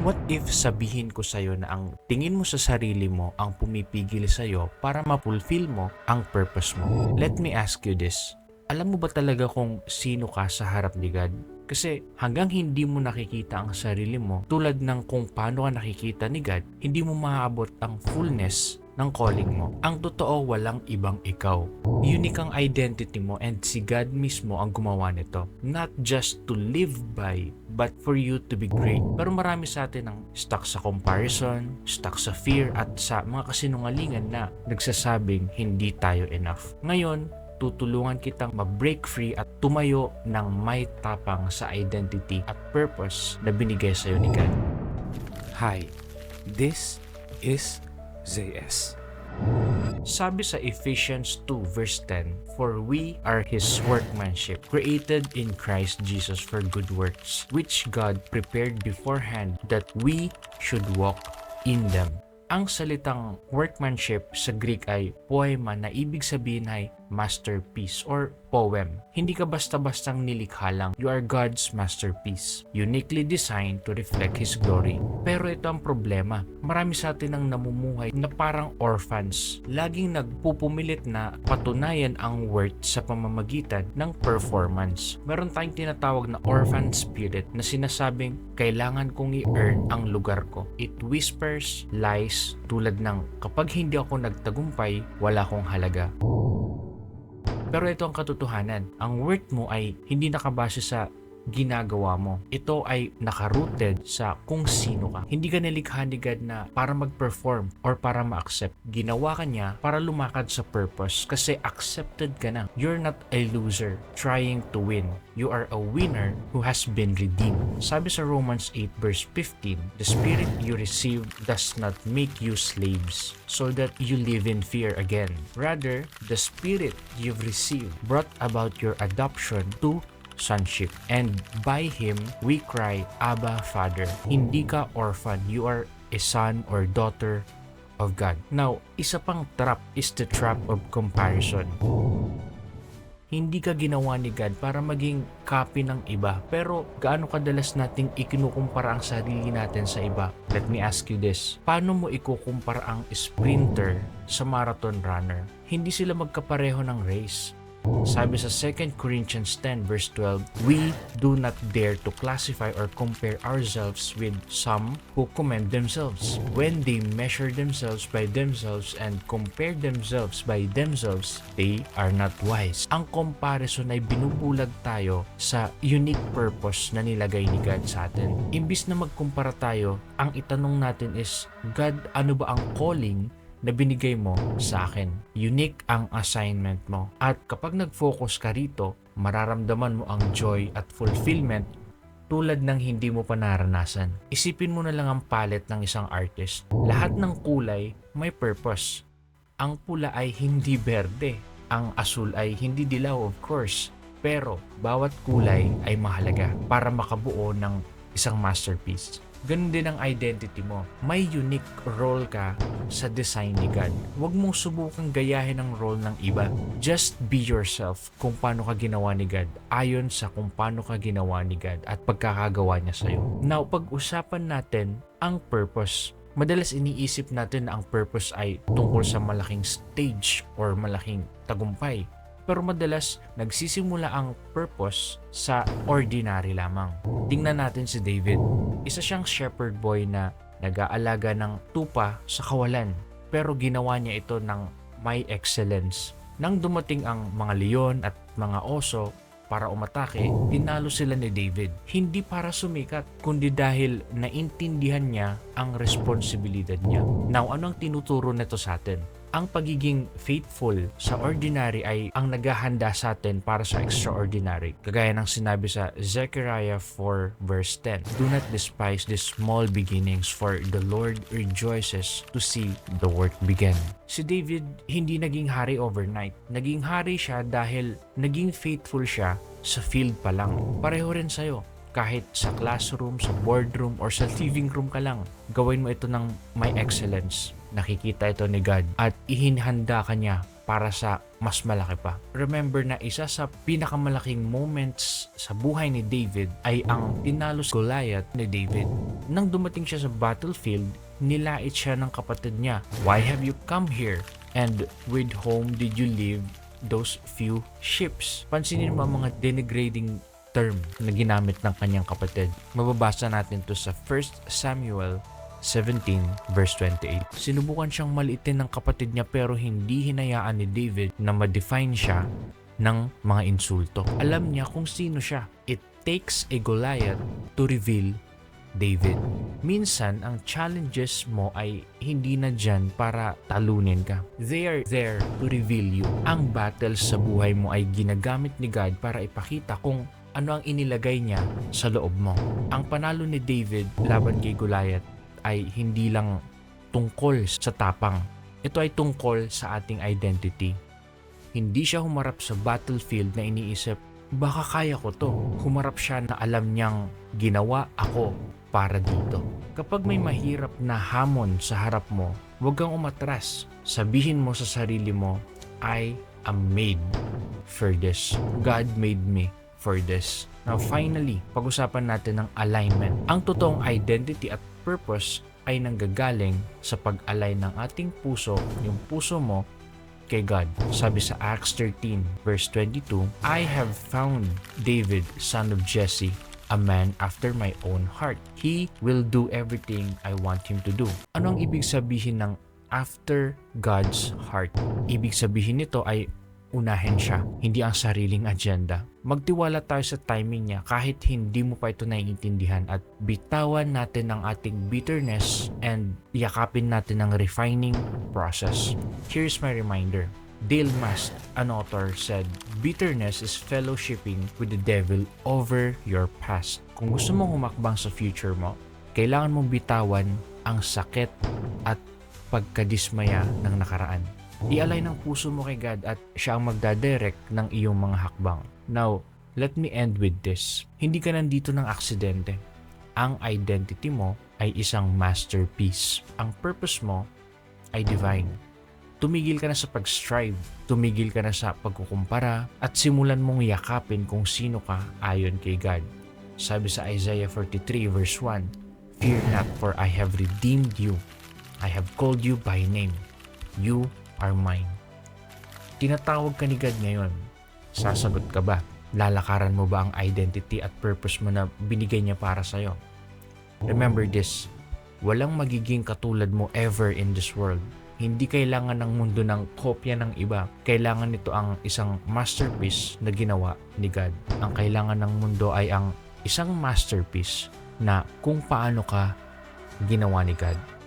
What if sabihin ko sa'yo na ang tingin mo sa sarili mo ang pumipigil sa'yo para ma-fulfill mo ang purpose mo? Let me ask you this. Alam mo ba talaga kung sino ka sa harap ni God? Kasi hanggang hindi mo nakikita ang sarili mo, tulad ng kung paano ka nakikita ni God, hindi mo maaabot ang fullness ng calling mo. Ang totoo, walang ibang ikaw. Unique ang identity mo and si God mismo ang gumawa nito. Not just to live by, but for you to be great. Pero marami sa atin ang stuck sa comparison, stuck sa fear at sa mga kasinungalingan na nagsasabing hindi tayo enough. Ngayon, tutulungan kitang ma-break free at tumayo ng may tapang sa identity at purpose na binigay sa'yo ni God. Hi, this is ZS. Sabi sa Ephesians 2 verse 10, "For we are His workmanship, created in Christ Jesus for good works, which God prepared beforehand that we should walk in them." Ang salitang workmanship sa Greek ay poema na ibig sabihin ay masterpiece or poem. Hindi ka basta-bastang nilikha lang. You are God's masterpiece, uniquely designed to reflect His glory. Pero ito ang problema. Marami sa atin ang namumuhay na parang orphans. Laging nagpupumilit na patunayan ang worth sa pamamagitan ng performance. Meron tayong tinatawag na orphan spirit na sinasabing kailangan kong i-earn ang lugar ko. It whispers lies tulad ng kapag hindi ako nagtagumpay, wala akong halaga. Pero ito ang katotohanan. Ang worth mo ay hindi nakabase sa ginagawa mo. Ito ay nakarooted sa kung sino ka. Hindi ka nilikha ni God na para mag-perform or para ma-accept. Ginawa ka niya para lumakad sa purpose kasi accepted ka na. You're not a loser trying to win. You are a winner who has been redeemed. Sabi sa Romans 8 verse 15, "The spirit you received does not make you slaves so that you live in fear again. Rather, the spirit you've received brought about your adoption to sonship. And by Him, we cry, Abba, Father." Hindi ka orphan. You are a son or daughter of God. Now, isa pang trap is the trap of comparison. Hindi ka ginawa ni God para maging copy ng iba. Pero gaano kadalas nating ikinukumpara ang sarili natin sa iba? Let me ask you this. Paano mo ikukumpara ang sprinter sa marathon runner? Hindi sila magkapareho ng race. Sabi sa 2 Corinthians 10 verse 12, "We do not dare to classify or compare ourselves with some who commend themselves. When they measure themselves by themselves and compare themselves by themselves, they are not wise." Ang comparison ay binubulag tayo sa unique purpose na nilagay ni God sa atin. Imbis na magkumpara tayo, ang itanong natin is, God, ano ba ang calling na binigay mo sa akin? Unique ang assignment mo. At kapag nag-focus ka rito, mararamdaman mo ang joy at fulfillment tulad ng hindi mo pa naranasan. Isipin mo na lang ang palette ng isang artist. Lahat ng kulay may purpose. Ang pula ay hindi berde. Ang asul ay hindi dilaw, of course. Pero bawat kulay ay mahalaga para makabuo ng isang masterpiece. Ganun din ang identity mo. May unique role ka sa design ni God. Huwag mong subukang gayahin ang role ng iba. Just be yourself kung paano ka ginawa ni God, ayon sa kung paano ka ginawa ni God at pagkakagawa niya sa'yo. Now, pag-usapan natin ang purpose. Madalas iniisip natin na ang purpose ay tungkol sa malaking stage or malaking tagumpay. Pero madalas, nagsisimula ang purpose sa ordinary lamang. Tingnan natin si David. Isa siyang shepherd boy na nag-aalaga ng tupa sa kawalan. Pero ginawa niya ito ng may excellence. Nang dumating ang mga leon at mga oso para umatake, tinalo sila ni David. Hindi para sumikat, kundi dahil naintindihan niya ang responsibilidad niya. Now, ano ang tinuturo nito sa atin? Ang pagiging faithful sa ordinary ay ang naghahanda sa atin para sa extraordinary. Kagaya ng sinabi sa Zechariah 4 verse 10, "Do not despise the small beginnings, for the Lord rejoices to see the work begin." Si David hindi naging hari overnight. Naging hari siya dahil naging faithful siya sa field pa lang. Pareho rin sa'yo. Kahit sa classroom, sa boardroom, or sa living room ka lang, gawin mo ito ng may excellence. Nakikita ito ni God at ihinhanda ka niya para sa mas malaki pa. Remember na isa sa pinakamalaking moments sa buhay ni David ay ang tinalos Goliath ni David. Nang dumating siya sa battlefield, nilait siya ng kapatid niya. Why have you come here? And with whom did you leave those few ships? Pansinin mo ang mga denigrating term na ginamit ng kanyang kapatid. Mababasa natin to sa 1 Samuel 17 verse 28. Sinubukan siyang maliitin ng kapatid niya pero hindi hinayaan ni David na ma-define siya ng mga insulto. Alam niya kung sino siya. It takes a Goliath to reveal David. Minsan, ang challenges mo ay hindi na dyan para talunin ka. They are there to reveal you. Ang battles sa buhay mo ay ginagamit ni God para ipakita kung ano ang inilagay niya sa loob mo. Ang panalo ni David laban kay Goliath ay hindi lang tungkol sa tapang. Ito ay tungkol sa ating identity. Hindi siya humarap sa battlefield na iniisip, baka kaya ko to. Humarap siya na alam niyang ginawa ako para dito. Kapag may mahirap na hamon sa harap mo, huwag kang umatras. Sabihin mo sa sarili mo, I am made for this. God made me for this. Now finally, pag-usapan natin ng alignment. Ang totoong identity at purpose ay nanggagaling sa pag-align ng ating puso, yung puso mo, kay God. Sabi sa Acts 13 verse 22, I have found David, son of Jesse, a man after my own heart. He will do everything I want him to do. Ano ang ibig sabihin ng after God's heart? Ibig sabihin nito ay unahin siya, hindi ang sariling agenda. Magtiwala tayo sa timing niya kahit hindi mo pa ito naiintindihan at bitawan natin ang ating bitterness and yakapin natin ang refining process. Here's my reminder. Dale Mast, an author, said, bitterness is fellowshipping with the devil over your past. Kung gusto mong humakbang sa future mo, kailangan mong bitawan ang sakit at pagkadismaya ng nakaraan. I-align ang puso mo kay God at siya ang magdadirect ng iyong mga hakbang. Now, let me end with this. Hindi ka nandito ng aksidente. Ang identity mo ay isang masterpiece. Ang purpose mo ay divine. Tumigil ka na sa pag-strive, tumigil ka na sa pagkukumpara, at simulan mong yakapin kung sino ka ayon kay God. Sabi sa Isaiah 43 verse 1, Fear not, for I have redeemed you. I have called you by name. You are mine. Tinatawag ka ni God ngayon. Sasagot ka ba? Lalakaran mo ba ang identity at purpose mo na binigay niya para sa'yo? Remember this, walang magiging katulad mo ever in this world. Hindi kailangan ng mundo ng kopya ng iba. Kailangan nito ang isang masterpiece na ginawa ni God. Ang kailangan ng mundo ay ang isang masterpiece na kung paano ka ginawa ni God.